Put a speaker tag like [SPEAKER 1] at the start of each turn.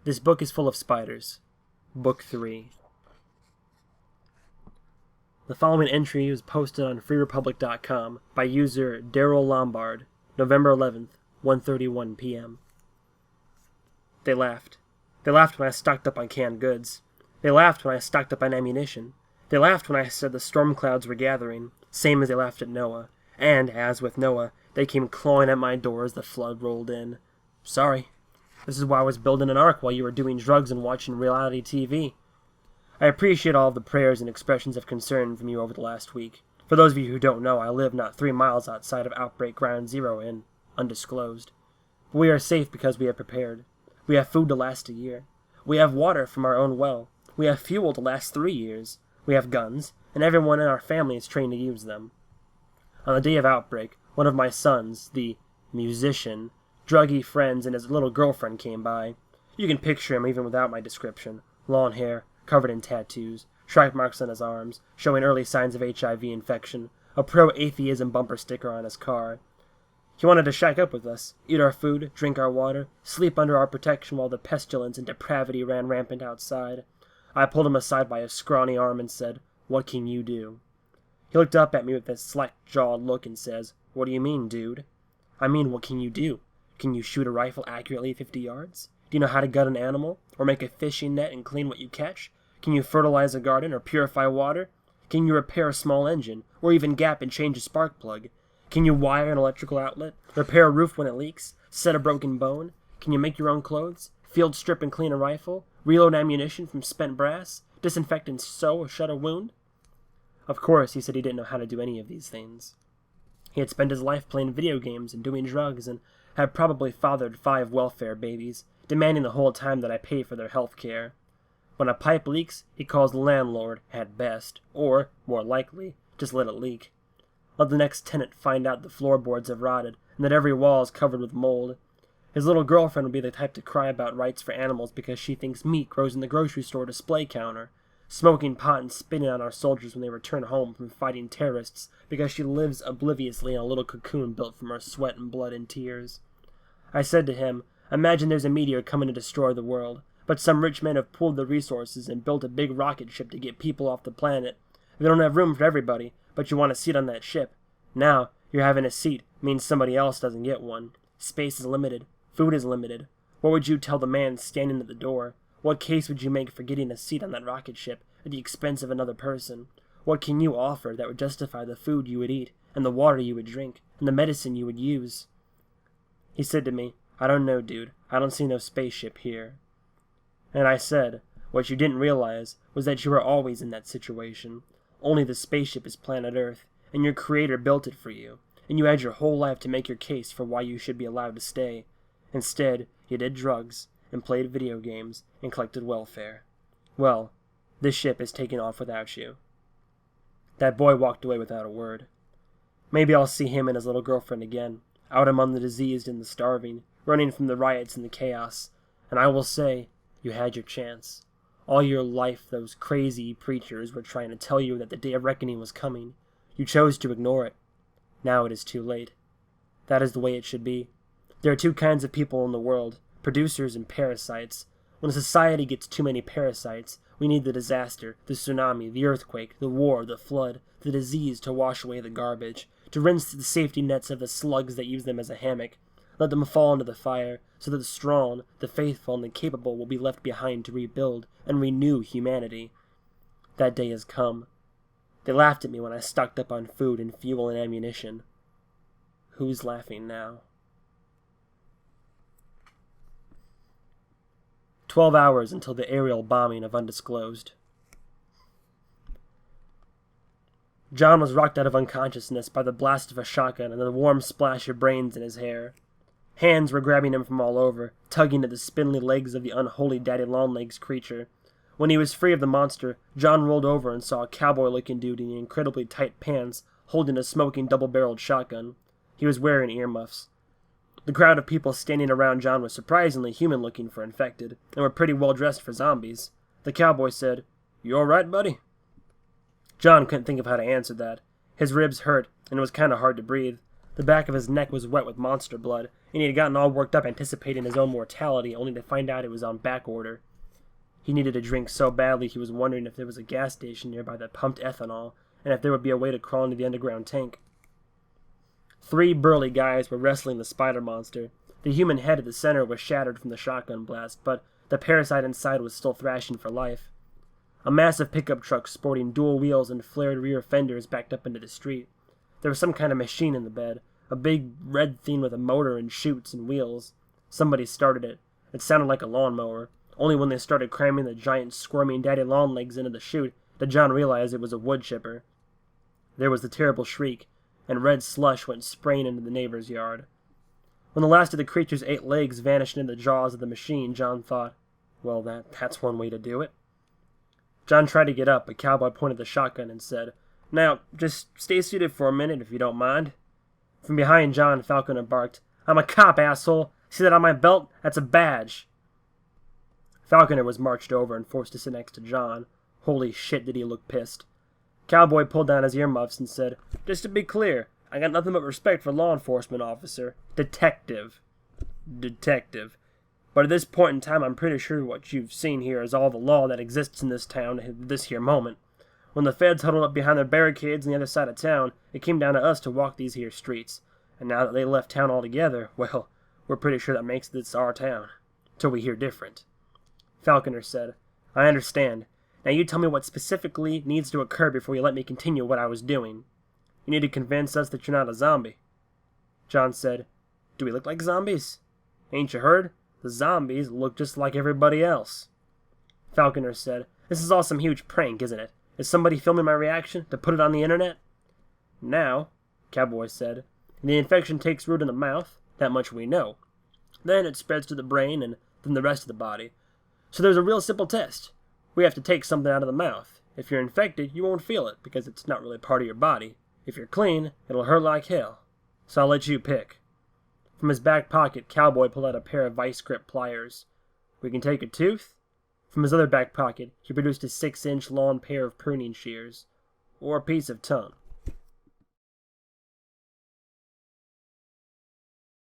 [SPEAKER 1] This book is full of spiders. Book 3. The following entry was posted on freerepublic.com by user Daryl Lombard, November 11th, 1:31 p.m. They laughed. They laughed when I stocked up on canned goods. They laughed when I stocked up on ammunition. They laughed when I said the storm clouds were gathering, same as they laughed at Noah. And, as with Noah, they came clawing at my door as the flood rolled in. Sorry. This is why I was building an ark while you were doing drugs and watching reality TV. I appreciate all of the prayers and expressions of concern from you over the last week. For those of you who don't know, I live not 3 miles outside of Outbreak Ground Zero in Undisclosed. But we are safe because we are prepared. We have food to last a year. We have water from our own well. We have fuel to last 3 years. We have guns, and everyone in our family is trained to use them. On the day of outbreak, one of my sons, the musician, druggy friends, and his little girlfriend came by. You can picture him even without my description. Long hair, covered in tattoos, stripe marks on his arms, showing early signs of HIV infection, a pro-atheism bumper sticker on his car. He wanted to shack up with us, eat our food, drink our water, sleep under our protection while the pestilence and depravity ran rampant outside. I pulled him aside by his scrawny arm and said, "What can you do?" He looked up at me with a slack-jawed look and says, "What do you mean, dude?" "I mean, what can you do? Can you shoot a rifle accurately 50 yards? Do you know how to gut an animal, or make a fishing net and clean what you catch? Can you fertilize a garden, or purify water? Can you repair a small engine, or even gap and change a spark plug? Can you wire an electrical outlet, repair a roof when it leaks, set a broken bone? Can you make your own clothes, field strip and clean a rifle, reload ammunition from spent brass, disinfect and sew or shut a wound?" Of course, he said he didn't know how to do any of these things. He had spent his life playing video games and doing drugs, and had probably fathered 5 welfare babies, demanding the whole time that I pay for their health care. When a pipe leaks, he calls the landlord, at best, or, more likely, just let it leak. Let the next tenant find out the floorboards have rotted, and that every wall is covered with mold. His little girlfriend would be the type to cry about rights for animals because she thinks meat grows in the grocery store display counter, smoking pot and spitting on our soldiers when they return home from fighting terrorists because she lives obliviously in a little cocoon built from her sweat and blood and tears. I said to him, "Imagine there's a meteor coming to destroy the world, but some rich men have pooled the resources and built a big rocket ship to get people off the planet. They don't have room for everybody, but you want a seat on that ship. Now, you're having a seat means somebody else doesn't get one. Space is limited. Food is limited. What would you tell the man standing at the door? What case would you make for getting a seat on that rocket ship at the expense of another person? What can you offer that would justify the food you would eat, and the water you would drink, and the medicine you would use?" He said to me, "I don't know, dude. I don't see no spaceship here." And I said, "What you didn't realize was that you were always in that situation. Only the spaceship is planet Earth, and your creator built it for you, and you had your whole life to make your case for why you should be allowed to stay. Instead, you did drugs, and played video games, and collected welfare. Well, this ship is taking off without you." That boy walked away without a word. Maybe I'll see him and his little girlfriend again, out among the diseased and the starving, running from the riots and the chaos, and I will say, you had your chance. All your life those crazy preachers were trying to tell you that the day of reckoning was coming. You chose to ignore it. Now it is too late. That is the way it should be. There are 2 kinds of people in the world, producers and parasites. When a society gets too many parasites, we need the disaster, the tsunami, the earthquake, the war, the flood, the disease to wash away the garbage, to rinse the safety nets of the slugs that use them as a hammock. Let them fall into the fire, so that the strong, the faithful, and the capable will be left behind to rebuild and renew humanity. That day has come. They laughed at me when I stocked up on food and fuel and ammunition. Who's laughing now? 12 hours until the aerial bombing of Undisclosed. John was rocked out of unconsciousness by the blast of a shotgun and the warm splash of brains in his hair. Hands were grabbing him from all over, tugging at the spindly legs of the unholy daddy-long-legs creature. When he was free of the monster, John rolled over and saw a cowboy-looking dude in incredibly tight pants holding a smoking double-barreled shotgun. He was wearing earmuffs. The crowd of people standing around John was surprisingly human-looking for infected, and were pretty well-dressed for zombies. The cowboy said, "You all right, buddy?" John couldn't think of how to answer that. His ribs hurt, and it was kind of hard to breathe. The back of his neck was wet with monster blood, and he had gotten all worked up anticipating his own mortality, only to find out it was on back order. He needed a drink so badly he was wondering if there was a gas station nearby that pumped ethanol, and if there would be a way to crawl into the underground tank. 3 burly guys were wrestling the spider monster. The human head at the center was shattered from the shotgun blast, but the parasite inside was still thrashing for life. A massive pickup truck sporting dual wheels and flared rear fenders backed up into the street. There was some kind of machine in the bed, a big red thing with a motor and chutes and wheels. Somebody started it. It sounded like a lawnmower. Only when they started cramming the giant squirming daddy long legs into the chute did John realize it was a wood chipper. There was the terrible shriek, and red slush went spraying into the neighbor's yard. When the last of the creature's 8 legs vanished into the jaws of the machine, John thought, well, that's one way to do it. John tried to get up, but Cowboy pointed the shotgun and said, now, just stay seated for a minute if you don't mind. From behind John, Falconer barked, I'm a cop, asshole! See that on my belt? That's a badge! Falconer was marched over and forced to sit next to John. Holy shit, did he look pissed. Cowboy pulled down his earmuffs and said, just to be clear, I got nothing but respect for law enforcement officer. Detective. But at this point in time, I'm pretty sure what you've seen here is all the law that exists in this town at this here moment. When the feds huddled up behind their barricades on the other side of town, it came down to us to walk these here streets. And now that they left town altogether, well, we're pretty sure that makes this our town. Till we hear different. Falconer said, I understand. Now you tell me what specifically needs to occur before you let me continue what I was doing. You need to convince us that you're not a zombie. John said, do we look like zombies? Ain't you heard? The zombies look just like everybody else. Falconer said, this is all some huge prank, isn't it? Is somebody filming my reaction to put it on the internet? Now, Cowboy said, the infection takes root in the mouth, that much we know. Then it spreads to the brain and then the rest of the body. So there's a real simple test. We have to take something out of the mouth. If you're infected, you won't feel it because it's not really part of your body. If you're clean, it'll hurt like hell. So I'll let you pick. From his back pocket, Cowboy pulled out a pair of vice grip pliers. We can take a tooth. From his other back pocket, he produced a 6-inch long pair of pruning shears. Or a piece of tongue.